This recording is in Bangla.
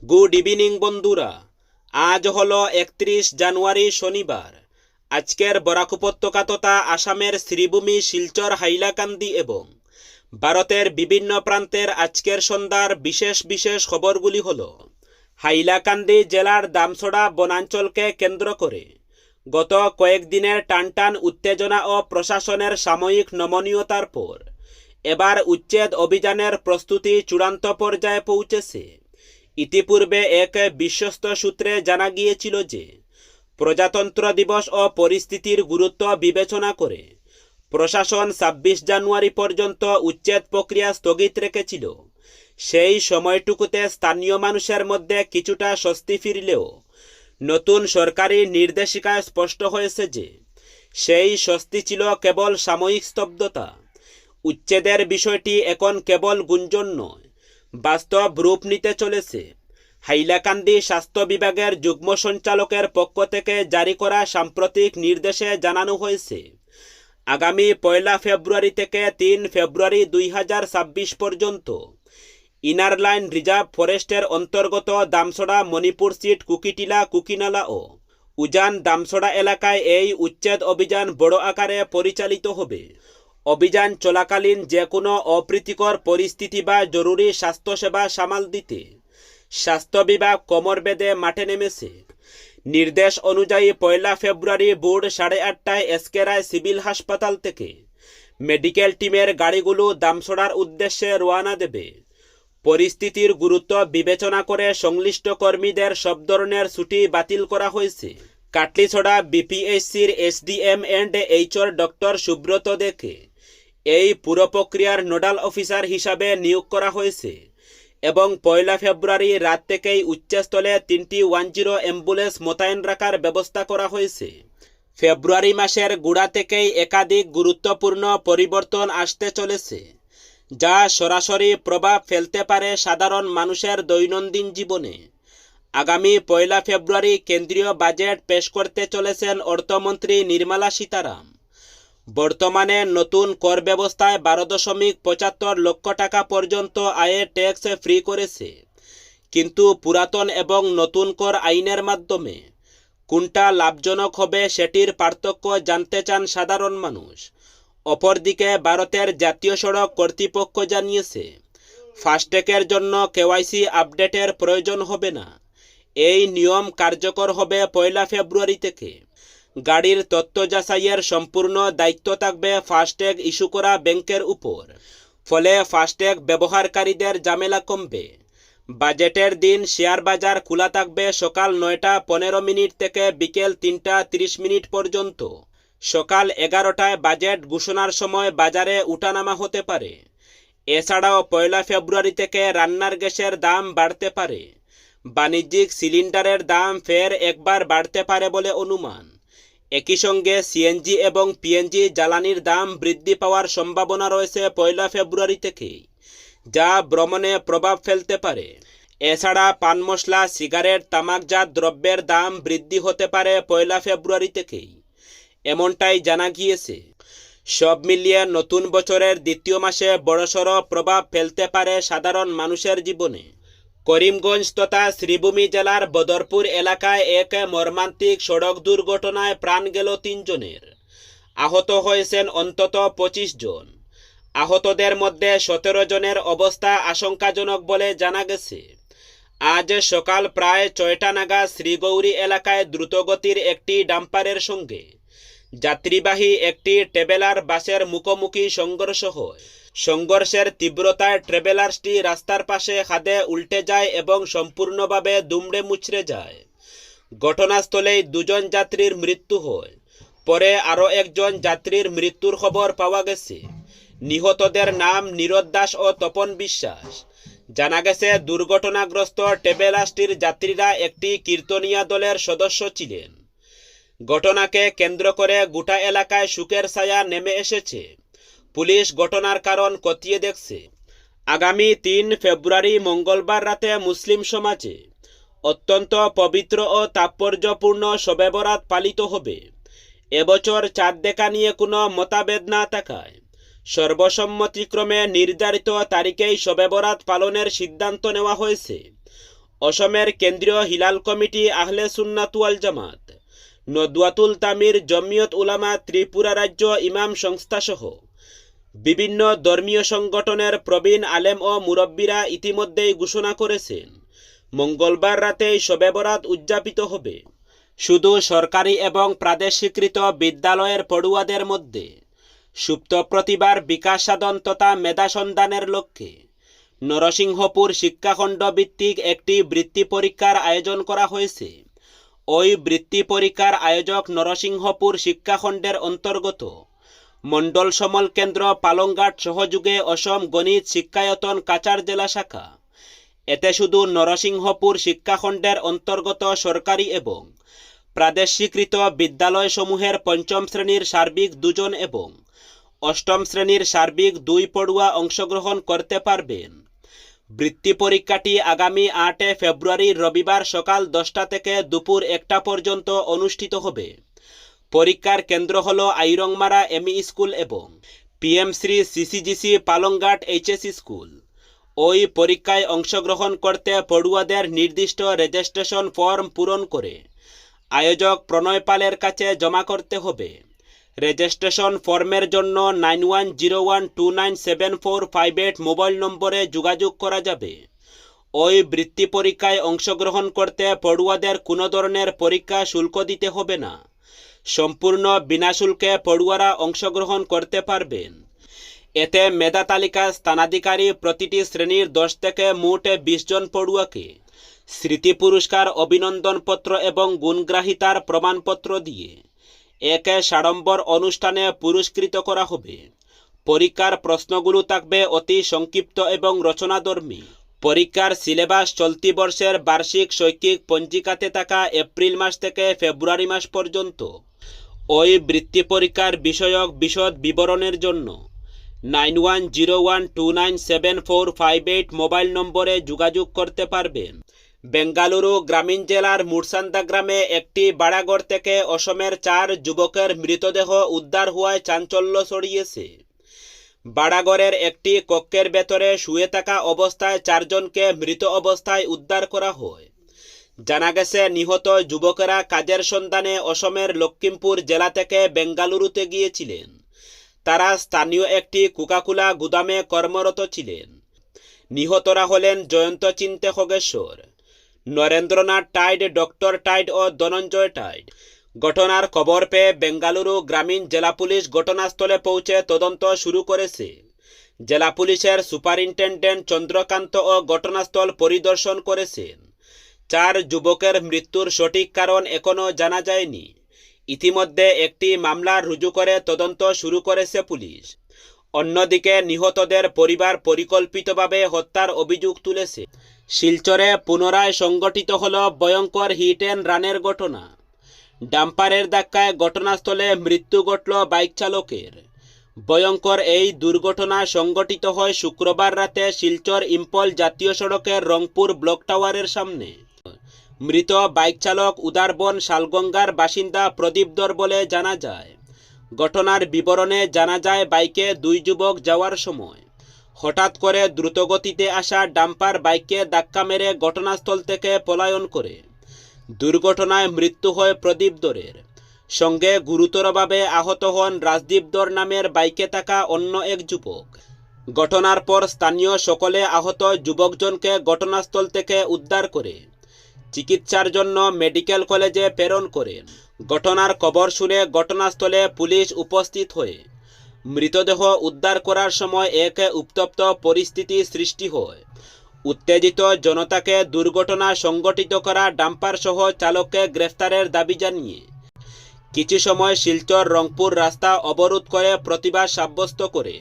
গুড ইভিনিং বন্ধুরা। আজ হলো 31 জানুয়ারি শনিবার। আজকের বরাক উপত্যকা তথা আসামের শ্রীভূমি, শিলচর, হাইলাকান্দি এবং ভারতের বিভিন্ন প্রান্তের আজকের সন্ধ্যার বিশেষ বিশেষ খবরগুলি হল: হাইলাকান্দি জেলার দামছড়া বনাঞ্চলকে কেন্দ্র করে গত কয়েকদিনের টানটান উত্তেজনা ও প্রশাসনের সাময়িক নমনীয়তার পর এবার উচ্ছেদ অভিযানের প্রস্তুতি চূড়ান্ত পর্যায়ে পৌঁছেছে। ইতিপূর্বে এক বিশ্বস্ত সূত্রে জানা গিয়েছিল যে প্রজাতন্ত্র দিবস ও পরিস্থিতির গুরুত্ব বিবেচনা করে প্রশাসন 26 জানুয়ারি পর্যন্ত উচ্ছেদ প্রক্রিয়া স্থগিত রেখেছিল। সেই সময়টুকুতে স্থানীয় মানুষের মধ্যে কিছুটা স্বস্তি ফিরলেও নতুন সরকারি নির্দেশিকায় স্পষ্ট হয়েছে যে সেই স্বস্তি ছিল কেবল সাময়িক স্তব্ধতা। উচ্ছেদের বিষয়টি এখন কেবল গুঞ্জন নয়, বাস্তব রূপ নিতে চলেছে। হাইলাকান্দি স্বাস্থ্য বিভাগের যুগ্ম সঞ্চালকের পক্ষ থেকে জারি করা সাম্প্রতিক নির্দেশে জানানো হয়েছে, আগামী 1 ফেব্রুয়ারি থেকে 3 ফেব্রুয়ারি 2026 পর্যন্ত ইনার লাইন রিজার্ভ ফরেস্টের অন্তর্গত দামছড়া, মণিপুর সিট, কুকিটিলা, কুকিনালা ও উজান দামছড়া এলাকায় এই উচ্ছেদ অভিযান বড় আকারে পরিচালিত হবে। অভিযান চলাকালীন যে কোনো অপ্রীতিকর পরিস্থিতি বা জরুরি স্বাস্থ্যসেবা সামাল দিতে স্বাস্থ্য বিভাগ কোমর বেঁধে মাঠে নেমেছে। নির্দেশ অনুযায়ী 1 ফেব্রুয়ারি ভোর 8:30টায় এসকে রায় সিভিল হাসপাতাল থেকে মেডিকেল টিমের গাড়িগুলো দামছড়ার উদ্দেশ্যে রওনা দেবে। পরিস্থিতির গুরুত্ব বিবেচনা করে সংশ্লিষ্ট কর্মীদের সব ধরনের ছুটি বাতিল করা হয়েছে। কাটলিছড়া বিপিএইচসির এসডিএম অ্যান্ড এইচওর ডক্টর সুব্রত দেকে এই পুরো প্রক্রিয়ার নোডাল অফিসার হিসাবে নিয়োগ করা হয়েছে এবং 1 ফেব্রুয়ারি রাত থেকেই উচ্চস্থলে 3টি 10 অ্যাম্বুলেন্স মোতায়েন রাখার ব্যবস্থা করা হয়েছে। ফেব্রুয়ারি মাসের গোড়া থেকেই একাধিক গুরুত্বপূর্ণ পরিবর্তন আসতে চলেছে, যা সরাসরি প্রভাব ফেলতে পারে সাধারণ মানুষের দৈনন্দিন জীবনে। আগামী 1 ফেব্রুয়ারি কেন্দ্রীয় বাজেট পেশ করতে চলেছেন অর্থমন্ত্রী নির্মলা সীতারাম। বর্তমানে নতুন কর ব্যবস্থায় 12.75 লক্ষ টাকা পর্যন্ত আয়ে ট্যাক্স ফ্রি করেছে, কিন্তু পুরাতন এবং নতুন কর আইনের মাধ্যমে কোনটা লাভজনক হবে সেটির পার্থক্য জানতে চান সাধারণ মানুষ। অপরদিকে ভারতের জাতীয় সড়ক কর্তৃপক্ষ জানিয়েছে ফাস্ট্যাগের জন্য কেওয়াইসি আপডেটের প্রয়োজন হবে না। এই নিয়ম কার্যকর হবে 1 ফেব্রুয়ারি থেকে। গাড়ির তথ্য যাচাইয়ের সম্পূর্ণ দায়িত্ব থাকবে ফাস্ট্যাগ ইস্যু করা ব্যাংকের উপর, ফলে ফাস্ট্যাগ ব্যবহারকারীদের ঝামেলা কমবে। বাজেটের দিন শেয়ার বাজার খোলা থাকবে সকাল 9:15 থেকে বিকেল 3:30 পর্যন্ত। সকাল 11টায় বাজেট ঘোষণার সময় বাজারে উঠানামা হতে পারে। এছাড়াও 1 ফেব্রুয়ারি থেকে রান্নার গ্যাসের দাম বাড়তে পারে। বাণিজ্যিক সিলিন্ডারের দাম ফের একবার বাড়তে পারে বলে অনুমান। একই সঙ্গে সিএনজি এবং পিএনজি জ্বালানির দাম বৃদ্ধি পাওয়ার সম্ভাবনা রয়েছে 1 ফেব্রুয়ারি থেকেই, যা ভ্রমণে প্রভাব ফেলতে পারে। এছাড়া পান মশলা, সিগারেট, তামাকজাত দ্রব্যের দাম বৃদ্ধি হতে পারে 1 ফেব্রুয়ারি থেকেই, এমনটাই জানা গিয়েছে। সব মিলিয়ে নতুন বছরের দ্বিতীয় মাসে বড়সড় প্রভাব ফেলতে পারে সাধারণ মানুষের জীবনে। করিমগঞ্জ তথা শ্রীভূমি জেলার বদরপুর এলাকায় এক মর্মান্তিক সড়ক দুর্ঘটনায় প্রাণ গেল 3 জনের। আহত হয়েছেন অন্তত 25 জন। আহতদের মধ্যে 17 জনের অবস্থা আশঙ্কাজনক বলে জানা গেছে। আজ সকাল প্রায় 6টা নাগাদ শ্রীগৌরী এলাকায় দ্রুতগতির একটি ডাম্পারের সঙ্গে যাত্রীবাহী একটি ট্রাভেলার বাসের মুখোমুখি সংঘর্ষ হয়। সংঘর্ষের তীব্রতায় ট্রাভেলার্সটি রাস্তার পাশে খাদে উল্টে যায় এবং সম্পূর্ণভাবে দুমড়ে মুচড়ে যায়। ঘটনাস্থলেই 2 জন যাত্রীর মৃত্যু হয়। পরে আরও একজন যাত্রীর মৃত্যুর খবর পাওয়া গেছে। নিহতদের নাম নীরদ দাস ও তপন বিশ্বাস। জানা গেছে দুর্ঘটনাগ্রস্ত ট্রাভেলার্সটির যাত্রীরা একটি কীর্তনিয়া দলের সদস্য ছিলেন। ঘটনাকে কেন্দ্র করে গোটা এলাকায় শোকের ছায়া নেমে এসেছে। পুলিশ ঘটনার কারণ খতিয়ে দেখছে। আগামী 3 ফেব্রুয়ারি মঙ্গলবার রাতে মুসলিম সমাজে অত্যন্ত পবিত্র ও তাৎপর্যপূর্ণ শবে বরাত পালিত হবে। এবছর চাঁদ দেখা নিয়ে কোনো মতভেদ না থাকায় সর্বসম্মতিক্রমে নির্ধারিত তারিখেই শবে বরাত পালনের সিদ্ধান্ত নেওয়া হয়েছে। অসমের কেন্দ্রীয় হিলাল কমিটি আহলে সুন্নাত ওয়াল জামাত, নদওয়াতুল তামির জমিয়ত উলামা ত্রিপুরা রাজ্য ইমাম সংস্থাসহ বিভিন্ন ধর্মীয় সংগঠনের প্রবীণ আলেম ও মুরব্বীরা ইতিমধ্যেই ঘোষণা করেছেন মঙ্গলবার রাতেই শবে বরাত উদযাপিত হবে। শুধু সরকারি এবং প্রাদেশিকৃত বিদ্যালয়ের পড়ুয়াদের মধ্যে সুপ্ত প্রতিভার বিকাশ সাধন তথা মেধা সন্ধানের লক্ষ্যে নরসিংহপুর শিক্ষাখণ্ড ভিত্তিক একটি বৃত্তি পরীক্ষার আয়োজন করা হয়েছে। ওই বৃত্তি পরীক্ষার আয়োজক নরসিংহপুর শিক্ষাখণ্ডের অন্তর্গত মণ্ডল সমল কেন্দ্র পালংঘাট সহযোগে অসম গণিত শিক্ষায়তন কাছাড় জেলা শাখা। এতে শুধু নরসিংহপুর শিক্ষাখণ্ডের অন্তর্গত সরকারি এবং প্রাদেশিকৃত বিদ্যালয়সমূহের পঞ্চম শ্রেণীর সার্বিক 2 জন এবং অষ্টম শ্রেণীর সার্বিক 2 পড়ুয়া অংশগ্রহণ করতে পারবেন। বৃত্তি পরীক্ষাটি আগামী 8 ফেব্রুয়ারি রবিবার সকাল 10টা থেকে দুপুর 1টা পর্যন্ত অনুষ্ঠিত হবে। পরীক্ষার কেন্দ্র হল আইরংমারা এমই স্কুল এবং PM Shri সিসিজিসি Palanghat HS school. ওই পরীক্ষায় অংশগ্রহণ করতে পড়ুয়াদের নির্দিষ্ট রেজিস্ট্রেশন ফর্ম পূরণ করে আয়োজক প্রণয় পালের কাছে জমা করতে হবে। রেজিস্ট্রেশন ফর্মের জন্য 9101297458 মোবাইল নম্বরে যোগাযোগ করা যাবে। ওই বৃত্তি পরীক্ষায় অংশগ্রহণ করতে পড়ুয়াদের কোনো ধরনের পরীক্ষা শুল্ক দিতে হবে না। সম্পূর্ণ বিনাশুল্কে পড়ুয়ারা অংশগ্রহণ করতে পারবেন। এতে মেধা তালিকা স্থানাধিকারী প্রতিটি শ্রেণীর 10 থেকে মোট 20 জন পড়ুয়াকে স্মৃতি পুরস্কার, অভিনন্দনপত্র এবং গুণগ্রাহিতার প্রমাণপত্র দিয়ে একে সাড়ম্বর অনুষ্ঠানে পুরস্কৃত করা হবে। পরীক্ষার প্রশ্নগুলো থাকবে অতি সংক্ষিপ্ত এবং রচনাধর্মী। পরীক্ষার সিলেবাস চলতি বর্ষের বার্ষিক শৈক্ষিক পঞ্জিকাতে থাকা এপ্রিল মাস থেকে ফেব্রুয়ারি মাস পর্যন্ত। ওই বৃত্তি পরীক্ষার বিষয়ক বিশদ বিবরণের জন্য 9101297458 মোবাইল নম্বরে যোগাযোগ করতে পারবেন। বেঙ্গালুরু গ্রামীণ জেলার মুরসান্দা গ্রামে একটি বাড়াঘর থেকে অসমের 4 যুবকের মৃতদেহ উদ্ধার হওয়ায় চাঞ্চল্য ছড়িয়েছে। বাড়াঘরের একটি কক্ষের ভেতরে শুয়ে থাকা অবস্থায় 4 জনকে মৃত অবস্থায় উদ্ধার করা হয়। জানা গেছে, নিহত যুবকেরা কাজের সন্ধানে অসমের লখিমপুর জেলা থেকে বেঙ্গালুরুতে গিয়েছিলেন। তারা স্থানীয় একটি কোকাকোলা গুদামে কর্মরত ছিলেন। নিহতরা হলেন জয়ন্ত চিন্তে খগেশ্বর, নরেন্দ্রনাথ টাইড, ডক্টর টাইড ও ধনঞ্জয় টাইড। ঘটনার খবর পেয়ে বেঙ্গালুরু গ্রামীণ জেলা পুলিশ ঘটনাস্থলে পৌঁছে তদন্ত শুরু করেছে। জেলা পুলিশের সুপারিনটেনডেন্ট চন্দ্রকান্ত ও ঘটনাস্থল পরিদর্শন করেছেন। 4 যুবকের মৃত্যুর সঠিক কারণ এখনও জানা যায়নি। ইতিমধ্যে একটি মামলা রুজু করে তদন্ত শুরু করেছে পুলিশ। অন্যদিকে নিহতদের পরিবার পরিকল্পিতভাবে হত্যার অভিযোগ তুলেছে। শিলচরে পুনরায় সংঘটিত হল ভয়ঙ্কর হিট অ্যান্ড রানের ঘটনা। ডাম্পারের ধাক্কায় ঘটনাস্থলে মৃত্যু ঘটল বাইক চালকের। ভয়ঙ্কর এই দুর্ঘটনা সংঘটিত হয় শুক্রবার রাতে শিলচর ইম্পল জাতীয় সড়কের রংপুর ব্লক টাওয়ারের সামনে। মৃত বাইক চালক উদারবন শালগঙ্গার বাসিন্দা প্রদীপ দর বলে জানা যায়। ঘটনার বিবরণে জানা যায়, বাইকে 2 যুবক যাওয়ার সময় হঠাৎ করে দ্রুতগতিতে আসা ডাম্পার বাইককে ধাক্কা মেরে ঘটনাস্থল থেকে পলায়ন করে। দুর্ঘটনায় মৃত্যু হয় প্রদীপ দরের। সঙ্গে গুরুতরভাবে আহত হন রাজদীপ দর নামের বাইকে থাকা অন্য এক যুবক। ঘটনার পর স্থানীয় সকলে আহত যুবকজনকে ঘটনাস্থল থেকে উদ্ধার করে চিকিৎসার জন্য মেডিকেল কলেজে প্রেরণ করেন। ঘটনার খবর শুনে ঘটনাস্থলে পুলিশ উপস্থিত হয়ে মৃতদেহ উদ্ধার করার সময় এক উত্তপ্ত পরিস্থিতি সৃষ্টি হয়। উত্তেজিত জনতাকে দুর্ঘটনা সংঘটিত করা ডাম্পার সহ চালককে গ্রেফতারের দাবি জানিয়ে কিছু সময় শিলচর রংপুর রাস্তা অবরোধ করে প্রতিবাদ সাব্যস্ত করে।